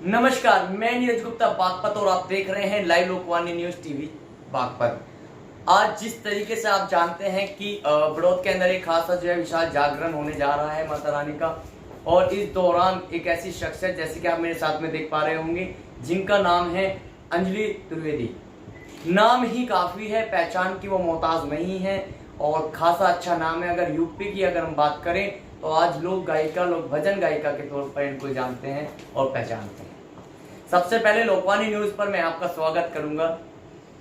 नमस्कार, मैं नीरज गुप्ता बागपत और आप देख रहे हैं live Lokvani news TV Baghpat. आज जिस तरीके से आप जानते हैं कि बड़ौद के अंदर एक खासा जो है विशाल जागरण होने जा रहा है माता रानी का, और इस दौरान एक ऐसी शख्सियत जैसे कि आप मेरे साथ में देख पा रहे होंगे जिनका नाम है अंजलि त्रिवेदी। नाम ही काफी है, पहचान की वो मोहताज नहीं है और खासा अच्छा नाम है। अगर यूपी की अगर हम बात करें तो आज लोग गायिका, लोग भजन गायिका के तौर पर इनको जानते हैं और पहचानते हैं। सबसे पहले लोकवाणी न्यूज पर मैं आपका स्वागत करूंगा।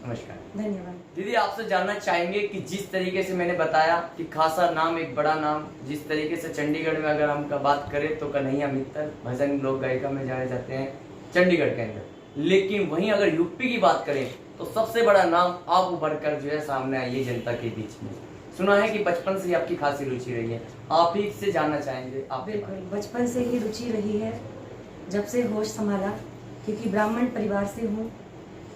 नमस्कार। धन्यवाद। दीदी, आपसे जानना चाहेंगे कि जिस तरीके से मैंने बताया कि खासा नाम, एक बड़ा नाम, जिस तरीके से चंडीगढ़ में अगर हम बात करें तो कन्हैया मित्तल भजन लोक गायिका में जाए जाते हैं चंडीगढ़ के अंदर, लेकिन वहीं अगर यूपी की बात करें तो सबसे बड़ा नाम आप उभर कर जो है सामने आई है जनता के बीच में। सुना है कि बचपन से आपकी खासी रुचि रही है, आप ही से जानना चाहेंगे। आप बिल्कुल, बचपन से ही रुचि रही है, जब से होश संभाला, क्योंकि ब्राह्मण परिवार से हूँ।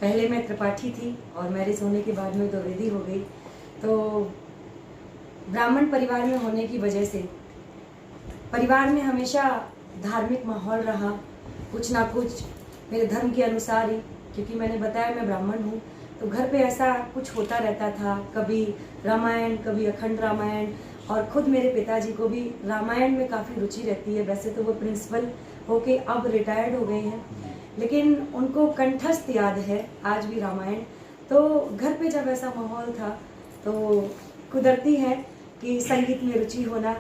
पहले मैं त्रिपाठी थी और मैरिज होने के बाद में द्विवेदी हो गई। तो ब्राह्मण परिवार में होने की वजह से परिवार में हमेशा धार्मिक माहौल रहा, कुछ ना कुछ मेरे धर्म के अनुसार ही, क्योंकि मैंने बताया मैं ब्राह्मण हूँ, तो घर पे ऐसा कुछ होता रहता था। कभी रामायण, कभी अखंड रामायण, और खुद मेरे पिताजी को भी रामायण में काफ़ी रुचि रहती है। वैसे तो वो प्रिंसिपल होके अब रिटायर्ड हो गए हैं, लेकिन उनको कंठस्थ याद है आज भी रामायण। तो घर पे जब ऐसा माहौल था तो कुदरती है कि संगीत में रुचि होना।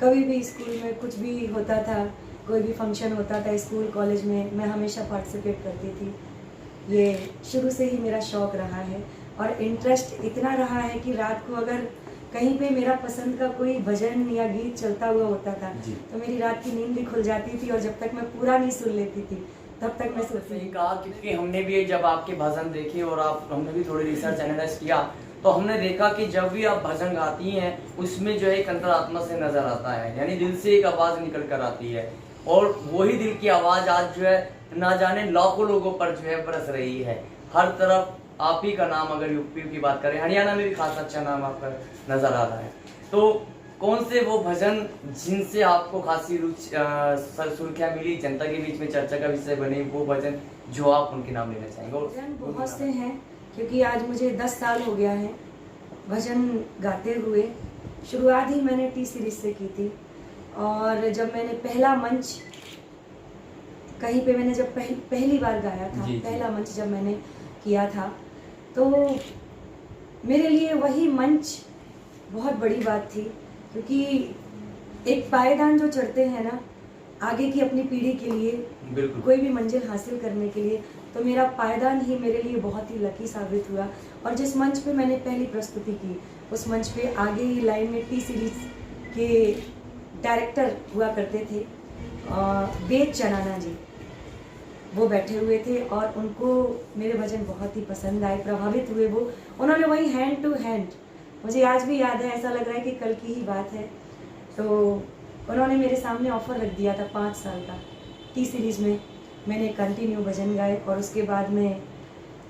कभी भी स्कूल में कुछ भी होता था, कोई भी फंक्शन होता था स्कूल कॉलेज में, मैं हमेशा पार्टिसिपेट करती थी। ये शुरू से ही मेरा शौक रहा है और इंटरेस्ट इतना रहा है कि रात को अगर कहीं पे मेरा पसंद का कोई भजन या गीत चलता हुआ होता था तो मेरी रात की नींद भी खुल जाती थी, और जब तक मैं पूरा नहीं सुन लेती थी तब तक मैं सोती थी। कहा, क्योंकि हमने भी जब आपके भजन देखे और हमने भी थोड़ी रिसर्च एनालाइज किया तो हमने देखा कि जब भी आप भजन गाती हैं उसमें जो है एक अंतरात्मा से नजर आता है, यानी दिल से एक आवाज निकल कर आती है, और वही दिल की आवाज आज जो है ना जाने लाखों लोगों पर जो है बरस रही है। हर तरफ आप ही का नाम, अगर यूपी की बात करें, हरियाणा में भी खास अच्छा नाम आपका नजर आ रहा है। तो कौन से वो भजन जिनसे आपको खासी सुर्खियां मिली, जनता के बीच में चर्चा का विषय बने, वो भजन जो आप उनके नाम लेना चाहेंगे? भजन बहुत से हैं, क्योंकि आज मुझे 10 साल हो गया है भजन गाते हुए। शुरुआत ही मैंने टी सीरीज से की थी, और जब मैंने पहला मंच कहीं पे मैंने जब पहली बार गाया था, पहला मंच जब मैंने किया था, तो मेरे लिए वही मंच बहुत बड़ी बात थी। क्योंकि एक पायदान जो चढ़ते हैं ना आगे की अपनी पीढ़ी के लिए, कोई भी मंजिल हासिल करने के लिए, तो मेरा पायदान ही मेरे लिए बहुत ही लकी साबित हुआ। और जिस मंच पे मैंने पहली प्रस्तुति की, उस मंच पे आगे ही लाइन में टी सीरीज के डायरेक्टर हुआ करते थे वेद चनाना जी, वो बैठे हुए थे और उनको मेरे भजन बहुत ही पसंद आए, प्रभावित हुए वो। उन्होंने वही हैंड टू हैंड, मुझे आज भी याद है, ऐसा लग रहा है कि कल की ही बात है, तो उन्होंने मेरे सामने ऑफर रख दिया था 5 साल का। टी सीरीज में मैंने कंटिन्यू भजन गाए, और उसके बाद में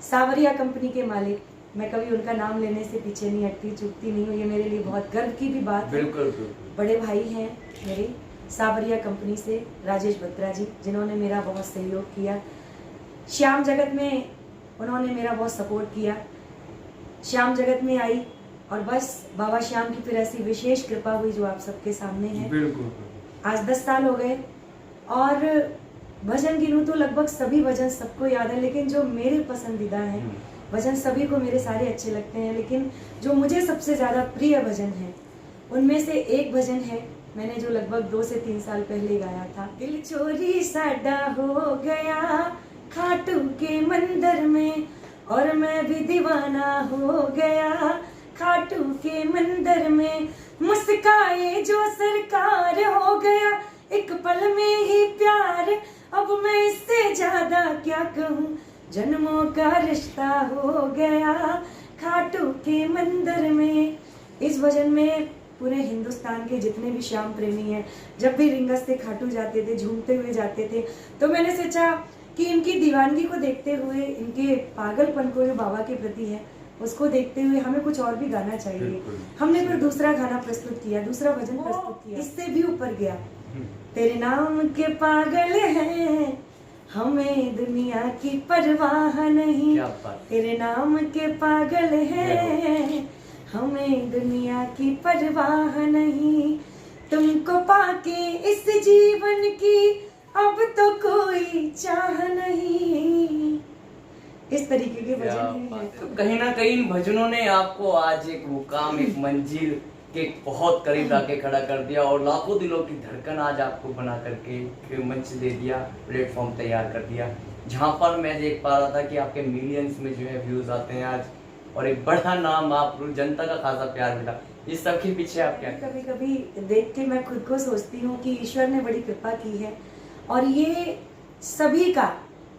सावरिया कंपनी के मालिक, मैं कभी उनका नाम लेने से पीछे नहीं हटती, चूकती नहीं हूँ, ये मेरे लिए बहुत गर्व की भी बात है। बड़े भाई हैं मेरे सावरिया कंपनी से, राजेश बत्रा जी, जिन्होंने मेरा बहुत सहयोग किया। श्याम जगत में उन्होंने मेरा बहुत सपोर्ट किया। श्याम जगत में आई और बस बाबा श्याम की फिर ऐसी विशेष कृपा हुई जो आप सबके सामने है। आज 10 साल हो गए, और भजन गिनूं तो लगभग सभी भजन सबको याद है, लेकिन जो मेरे पसंदीदा हैं भजन, सभी को मेरे सारे अच्छे लगते हैं, लेकिन जो मुझे सबसे ज़्यादा प्रिय भजन है उनमें से एक भजन है, मैंने जो लगभग 2 से 3 साल पहले गाया था। दिल चोरी साडा हो गया खाटू के मंदिर में, और मैं भी दीवाना हो गया खाटू के मंदिर में। मुस्काए जो सरकार हो गया एक पल में ही प्यार, अब मैं इससे ज्यादा क्या कहूँ, जन्मों का रिश्ता हो गया खाटू के मंदिर में। इस भजन में पूरे हिंदुस्तान के जितने भी श्याम प्रेमी हैं, जब भी रिंगस से खाटू जाते थे, झूमते हुए जाते थे, तो मैंने सोचा कि इनकी दीवानगी को देखते हुए, इनके पागलपन को जो बाबा के प्रति है उसको देखते हुए हमें कुछ और भी गाना चाहिए। हमने फिर दूसरा गाना प्रस्तुत किया, दूसरा भजन प्रस्तुत किया, इससे भी ऊपर गया। तेरे नाम के पागल हैं हमें दुनिया की परवाह नहीं, क्या बात। तेरे नाम के पागल हैं। हमें दुनिया की परवाह नहीं, तुमको पाके इस जीवन की अब तो कोई चाह नहीं। इस तरीके के क्या भजन बात हैं। है। तो कहीं ना कहीं इन भजनों ने आपको आज एक मुकाम, एक मंजिल के बहुत करीब लाके खड़ा कर दिया और लाखों दिलों की धड़कन आज आपको बना करके एक मंच दे दिया, प्लेटफॉर्म तैयार कर दिया, जहां पर मैं देख पा रहा था कि आपके मिलियंस में जो है व्यूज आते हैं आज, और एक बड़ा नाम आप जनता का खासा प्यार मिला। इस सब के पीछे आप क्या कभी कभी देख के मैं खुद को सोचती हूँ कि ईश्वर ने बड़ी कृपा की है, और ये सभी का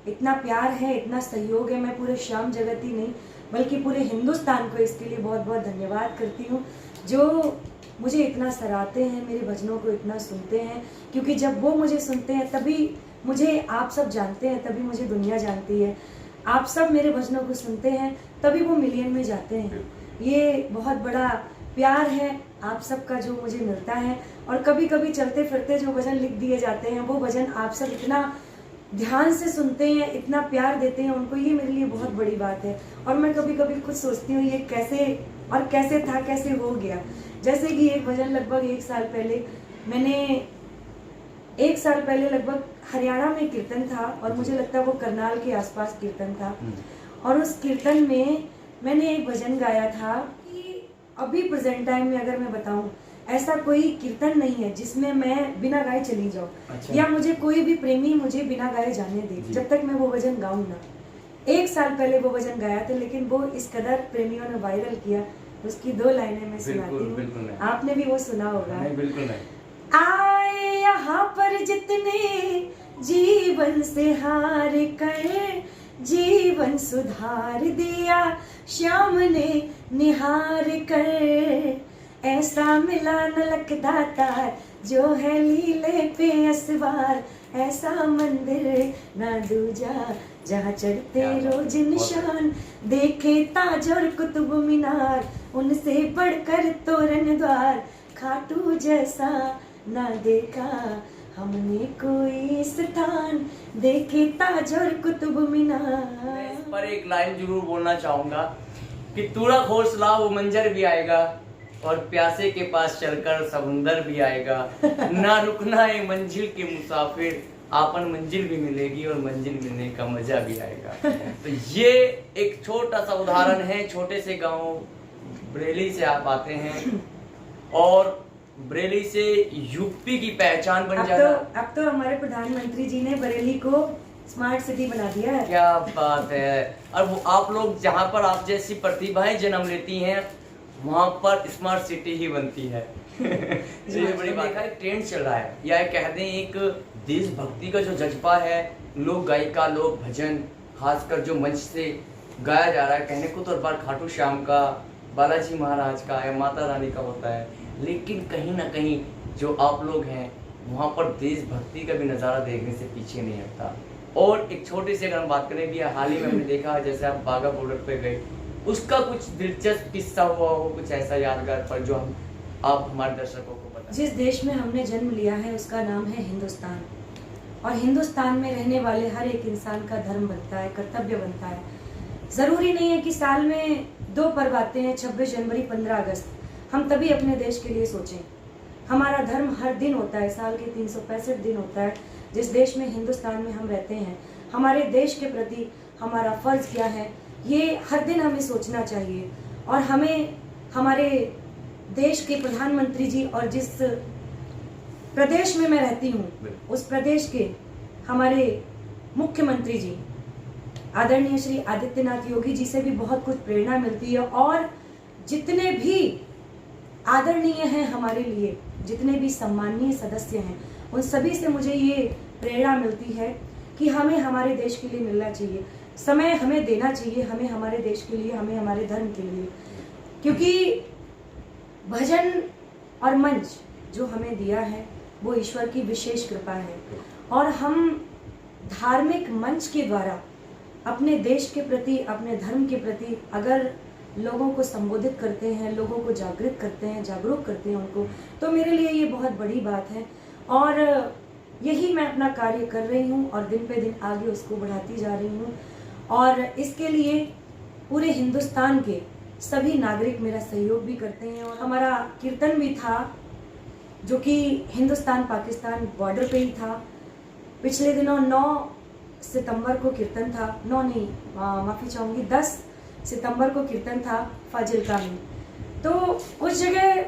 इतना प्यार है, इतना सहयोग है। मैं पूरे श्याम जगत ही नहीं बल्कि पूरे हिंदुस्तान को इसके लिए बहुत बहुत धन्यवाद करती हूँ, जो मुझे इतना सराहते हैं, मेरे भजनों को इतना सुनते हैं। क्योंकि जब वो मुझे सुनते हैं तभी मुझे आप सब जानते हैं, तभी मुझे दुनिया जानती है। आप सब मेरे भजनों को सुनते हैं तभी वो मिलियन में जाते हैं। ये बहुत बड़ा प्यार है आप सबका जो मुझे मिलता है। और कभी कभी चलते फिरते जो भजन लिख दिए जाते हैं वो भजन आप सब इतना ध्यान से सुनते हैं, इतना प्यार देते हैं उनको, ये मेरे लिए बहुत बड़ी बात है। और मैं कभी कभी खुद सोचती हूँ ये कैसे और कैसे था, कैसे हो गया। जैसे कि एक भजन लगभग 1 साल पहले मैंने 1 साल पहले लगभग हरियाणा में कीर्तन था, और मुझे लगता है वो करनाल के आसपास कीर्तन था। और उस कीर्तन में मैंने एक भजन गाया था कि अभी प्रेजेंट टाइम में अगर मैं बताऊं, ऐसा कोई कीर्तन नहीं है जिसमें मैं बिना गाए चली जाऊं। अच्छा। या मुझे कोई भी प्रेमी मुझे बिना गाए जाने दे जब तक मैं वो भजन गाऊं ना। 1 साल पहले वो भजन गाया था, लेकिन वो इस कदर प्रेमियों ने वायरल किया, उसकी 2 लाइनें मैं सुनाती हूँ, आपने भी वो सुना होगा। नहीं, बिल्कुल नहीं। आए यहाँ पर जितने जीवन से हार कर, जीवन सुधार दिया श्याम ने निहार कर। ऐसा मिला न लखदातार जो है लीले पे असवार, ऐसा मंदिर ना दूजा जहाँ चढ़ते रोज निशान, देखे ताज और कुतुब मीनार, उनसे बढ़कर तोरण द्वार, खाटू जैसा ना देखा हमने कोई स्थान, देखे ताज और कुतुब मीनार। मैं इस पर एक लाइन जरूर बोलना चाहूंगा कि तूड़ा हौसला वो मंजर भी आएगा और प्यासे के पास चलकर समुंदर भी आएगा, ना रुकना है मंजिल के मुसाफिर, आपन मंजिल भी मिलेगी और मंजिल मिलने का मजा भी आएगा। तो ये एक छोटा सा उदाहरण है, छोटे से गांव बरेली से आप आते हैं और बरेली से यूपी की पहचान बन जाना। अब तो हमारे प्रधानमंत्री जी ने बरेली को स्मार्ट सिटी बना दिया है। क्या बात है। और वो आप लोग जहाँ पर आप जैसी प्रतिभाएं जन्म लेती हैं वहाँ पर स्मार्ट सिटी ही बनती है। ये बड़ी बात है। ट्रेंड चल रहा है, या कह दें एक देशभक्ति का जो जज्बा है, लोक गायिका, लोक भजन, खासकर जो मंच से गाया जा रहा है, कहने को तो बार खाटू श्याम का, बालाजी महाराज का या माता रानी का होता है, लेकिन कहीं ना कहीं जो आप लोग हैं वहाँ पर देशभक्ति का भी नज़ारा देखने से पीछे नहीं हटता। और एक छोटी सी अगर हम बात करें भी, हाल ही में हमने देखा जैसे आप बाघा बॉर्डर पे गए, उसका कुछ दिलचस्प किस्सा हुआ हो, कुछ ऐसा यादगार पर जो आप हमारे दर्शकों को बताएं। जिस देश में हमने जन्म लिया है उसका नाम है हिंदुस्तान, और हिंदुस्तान में रहने वाले हर एक इंसान का धर्म बनता है, कर्तव्य बनता है। ज़रूरी नहीं है कि साल में 2 पर्व आते हैं, 26 जनवरी, 15 अगस्त, हम तभी अपने देश के लिए सोचें। हमारा धर्म हर दिन होता है, साल के 365 दिन होता है। जिस देश में, हिंदुस्तान में हम रहते हैं, हमारे देश के प्रति हमारा फ़र्ज़ क्या है, ये हर दिन हमें सोचना चाहिए। और हमें हमारे देश के प्रधानमंत्री जी, और जिस प्रदेश में मैं रहती हूँ उस प्रदेश के हमारे मुख्यमंत्री जी आदरणीय श्री आदित्यनाथ योगी जी से भी बहुत कुछ प्रेरणा मिलती है। और जितने भी आदरणीय हैं हमारे लिए, जितने भी सम्माननीय सदस्य हैं, उन सभी से मुझे ये प्रेरणा मिलती है कि हमें हमारे देश के लिए मिलना चाहिए, समय हमें देना चाहिए, हमें हमारे देश के लिए, हमें हमारे धर्म के लिए। क्योंकि भजन और मंच जो हमें दिया है वो ईश्वर की विशेष कृपा है, और हम धार्मिक मंच के द्वारा अपने देश के प्रति, अपने धर्म के प्रति अगर लोगों को संबोधित करते हैं, लोगों को जागृत करते हैं, जागरूक करते हैं उनको, तो मेरे लिए ये बहुत बड़ी बात है। और यही मैं अपना कार्य कर रही हूँ और दिन पे दिन आगे उसको बढ़ाती जा रही हूँ। और इसके लिए पूरे हिंदुस्तान के सभी नागरिक मेरा सहयोग भी करते हैं। और हमारा कीर्तन भी था जो कि हिंदुस्तान पाकिस्तान बॉर्डर पे ही था। पिछले दिनों 9 सितंबर को कीर्तन था, 9 नहीं माफ़ी चाहूँगी, 10 सितंबर को कीर्तन था फाजिल्का में। तो उस जगह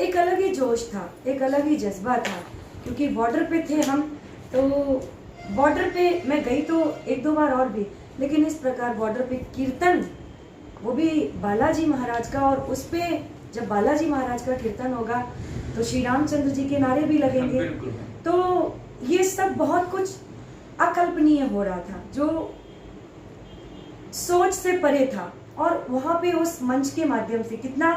एक अलग ही जोश था, एक अलग ही जज्बा था, क्योंकि बॉर्डर पे थे हम। तो बॉर्डर पे मैं गई तो 1-2 बार और भी, लेकिन इस प्रकार बॉर्डर पे कीर्तन, वो भी बालाजी महाराज का, और उस पे जब बालाजी महाराज का कीर्तन होगा तो श्री रामचंद्र जी के नारे भी लगेंगे। तो ये सब बहुत कुछ अकल्पनीय हो रहा था, जो सोच से परे था। और वहाँ पे उस मंच के माध्यम से कितना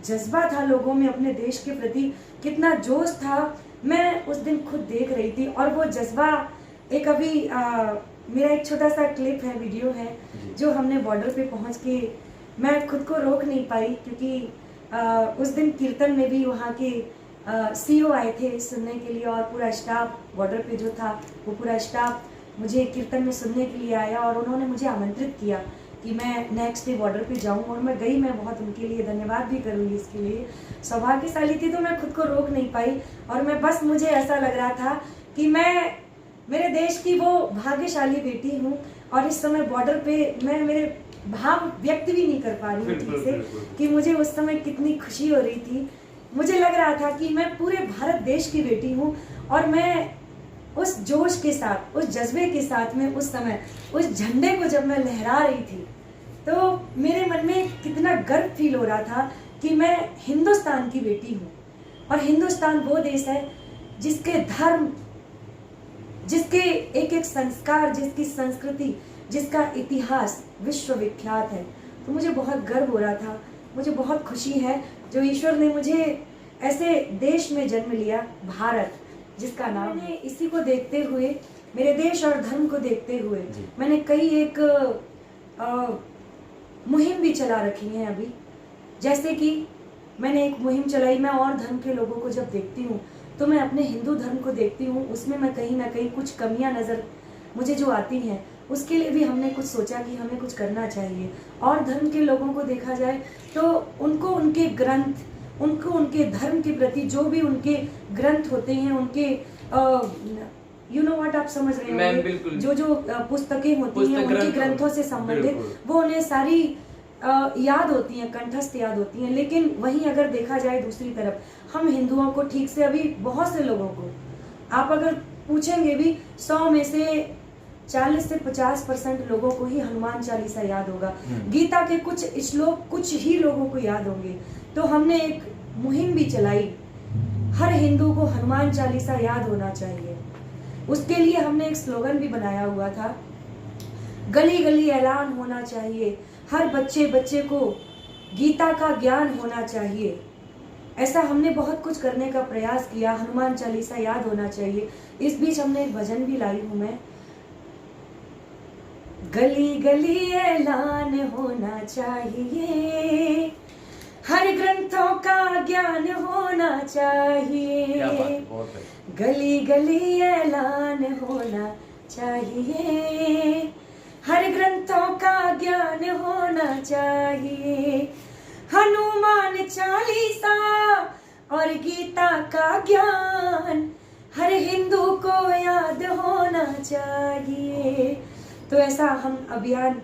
जज्बा था लोगों में अपने देश के प्रति, कितना जोश था, मैं उस दिन खुद देख रही थी। और वो जज्बा एक अभी मेरा एक छोटा सा क्लिप है, वीडियो है, जो हमने बॉर्डर पे पहुँच के मैं खुद को रोक नहीं पाई, क्योंकि उस दिन कीर्तन में भी वहाँ के CEO आए थे सुनने के लिए, और पूरा स्टाफ बॉर्डर पे जो था वो पूरा स्टाफ मुझे कीर्तन में सुनने के लिए आया, और उन्होंने मुझे आमंत्रित किया कि मैं नेक्स्ट डे बॉर्डर पे जाऊं, और मैं गई। मैं बहुत उनके लिए धन्यवाद भी करूंगी इसके लिए, सौभाग्यशाली थी। तो मैं खुद को रोक नहीं पाई, और मैं बस, मुझे ऐसा लग रहा था कि मैं मेरे देश की वो भाग्यशाली बेटी हूँ। और इस समय बॉर्डर पे मैं मेरे भाव व्यक्त भी नहीं कर पा रही हूँ ठीक से, कि मुझे उस समय कितनी खुशी हो रही थी। मुझे लग रहा था कि मैं पूरे भारत देश की बेटी हूँ, और मैं उस जोश के साथ, उस जज्बे के साथ में उस समय उस झंडे को जब मैं लहरा रही थी, तो मेरे मन में कितना गर्व फील हो रहा था कि मैं हिंदुस्तान की बेटी हूँ। और हिंदुस्तान वो देश है जिसके धर्म, जिसके एक एक संस्कार, जिसकी संस्कृति, जिसका इतिहास विश्वविख्यात है। तो मुझे बहुत गर्व हो रहा था, मुझे बहुत खुशी है जो ईश्वर ने मुझे ऐसे देश में जन्म लिया, भारत, जिसका नाम है। इसी को देखते हुए, मेरे देश और धर्म को देखते हुए मैंने कई एक मुहिम भी चला रखी है अभी। जैसे कि मैंने एक मुहिम चलाई, मैं और धर्म के लोगों को जब देखती हूँ तो मैं अपने हिंदू धर्म को देखती हूँ, उसमें मैं कहीं ना कहीं कुछ कमियां नज़र मुझे जो आती हैं, उसके लिए भी हमने कुछ सोचा कि हमें कुछ करना चाहिए। और धर्म के लोगों को देखा जाए तो उनको उनके ग्रंथ, उनको उनके धर्म के प्रति जो भी उनके ग्रंथ होते हैं, उनके यू नो व्हाट, आप समझ रहे हैं, जो पुस्तकें होती हैं उनके ग्रंथों से संबंधित, वो उन्हें सारी याद होती हैं, कंठस्थ याद होती हैं। लेकिन वहीं अगर देखा जाए दूसरी तरफ, हम हिंदुओं को ठीक से, अभी बहुत से लोगों को आप अगर पूछेंगे भी, 100 में से 40 से 50% लोगों को ही हनुमान चालीसा याद होगा। गीता के कुछ श्लोक कुछ ही लोगों को याद होंगे। तो हमने एक मुहिम भी चलाई, हर हिंदू को हनुमान चालीसा याद होना चाहिए। उसके लिए हमने एक स्लोगन भी बनाया हुआ था, गली गली ऐलान होना चाहिए, हर बच्चे बच्चे को गीता का ज्ञान होना चाहिए। ऐसा हमने बहुत कुछ करने का प्रयास किया, हनुमान चालीसा याद होना चाहिए। इस बीच हमने एक भजन भी लाई हूं मैं, गली गली ऐलान होना चाहिए, हर ग्रंथों का ज्ञान होना चाहिए, गली गली ऐलान होना चाहिए, हर ग्रंथों का ज्ञान होना चाहिए, हनुमान चालीसा और गीता का ज्ञान हर हिंदू को याद होना चाहिए। तो ऐसा हम अभियान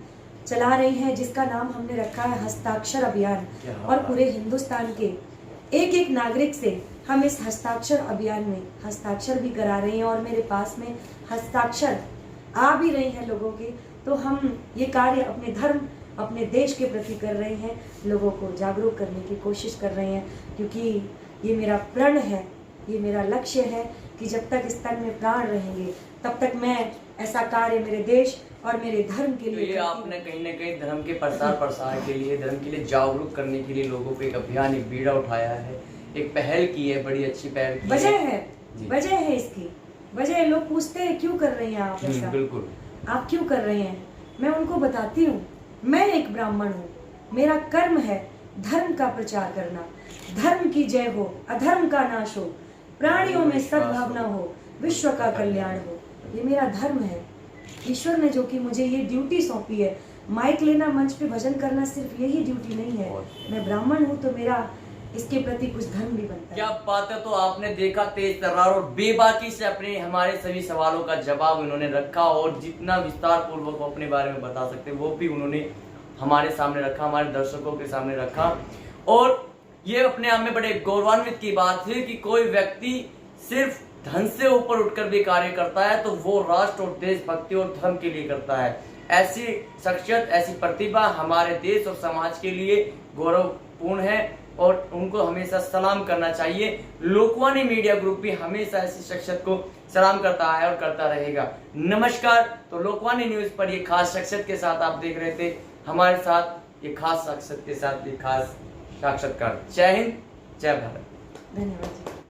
चला रहे हैं जिसका नाम हमने रखा है हस्ताक्षर अभियान। और पूरे हिंदुस्तान के एक एक नागरिक से हम इस हस्ताक्षर अभियान में हस्ताक्षर भी करा रहे हैं, और मेरे पास में हस्ताक्षर आ भी रहे हैं लोगों के। तो हम ये कार्य अपने धर्म, अपने देश के प्रति कर रहे हैं, लोगों को जागरूक करने की कोशिश कर रहे हैं, क्योंकि ये मेरा प्रण है, ये मेरा लक्ष्य है कि जब तक इस तन में प्राण रहेंगे तब तक मैं ऐसा कार्य मेरे देश और मेरे धर्म के लिए। तो ये आपने कहीं ना कहीं धर्म के प्रसार के लिए, धर्म के लिए जागरूक करने के लिए लोगों को एक अभियान, एक बीड़ा उठाया है, एक पहल की है, बड़ी अच्छी पहल की वजह है इसकी वजह। लोग पूछते हैं क्यों कर रही हैं आप ऐसा, बिल्कुल आप क्यों कर रहे हैं। मैं उनको बताती हूँ, मैं एक ब्राह्मण हूँ, मेरा कर्म है धर्म का प्रचार करना, धर्म की जय हो, अधर्म का नाश हो, प्राणियों में सद्भावना हो, विश्व का कल्याण हो। ये मेरा धर्म है। ईश्वर ने जो कि मुझे ये ड्यूटी सौंपी है, माइक लेना, मंच पे भजन करना, सिर्फ यही ड्यूटी नहीं है। मैं ब्राह्मण हूँ तो मेरा इसके प्रति कुछ धर्म भी बनता है। क्या बात है। तो आपने देखा तेज तर्रार और बेबाकी से अपने हमारे सभी सवालों का जवाब उन्होंने रखा और जितना विस्तार पूर्वक वो अपने बारे में बता सकते वो भी उन्होंने हमारे सामने रखा, हमारे दर्शकों के सामने रखा। और ये अपने आप में बड़े गौरवान्वित की बात है कि कोई व्यक्ति सिर्फ धन से ऊपर उठकर भी कार्य करता है तो वो राष्ट्र और देशभक्ति और धर्म के लिए करता है। ऐसी शख्सियत, ऐसी प्रतिभा हमारे देश और समाज के लिए गौरवपूर्ण है और उनको हमेशा सलाम करना चाहिए। लोकवाणी मीडिया ग्रुप भी हमेशा ऐसी शख्सियत को सलाम करता है और करता रहेगा। नमस्कार। तो लोकवाणी न्यूज पर ये खास शख्सियत के साथ आप देख रहे थे, हमारे साथ ये खास शख्सियत के साथ ये खास साक्षात्कार। जय हिंद, जय भारत। धन्यवाद।